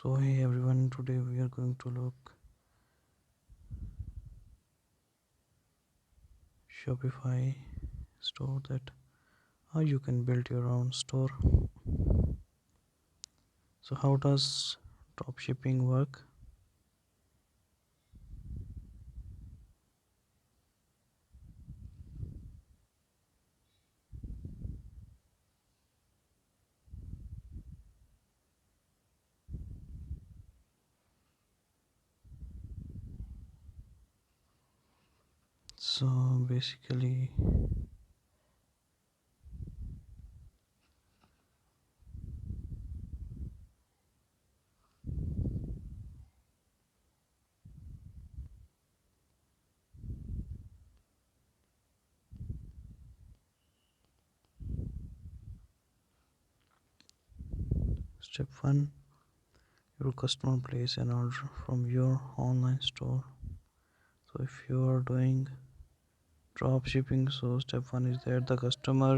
So hey everyone, today we are going to look Shopify store that how you can build your own store. So how does dropshipping work? So basically step 1, your customer place an order from your online store. So if you are doing dropshipping, so step 1 is that the customer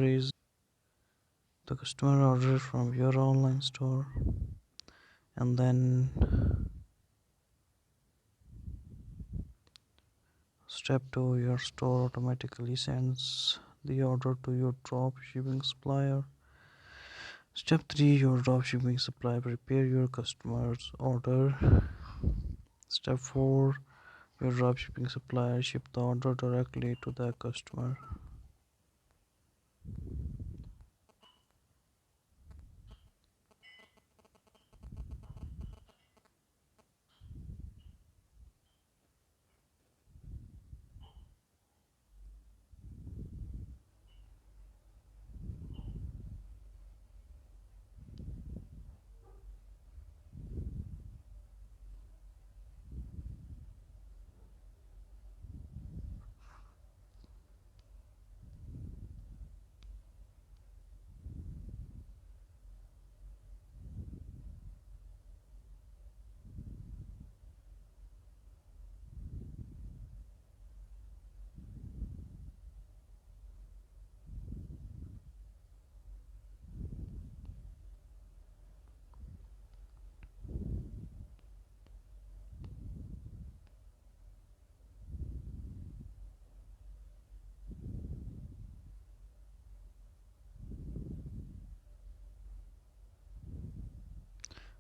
order from your online store, and then step 2, your store automatically sends the order to your dropshipping supplier. Step 3, your dropshipping supplier prepare your customer's order. Step 4, your dropshipping supplier ship the order directly to the customer.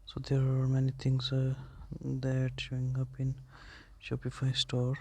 So there are many things that showing up in Shopify store.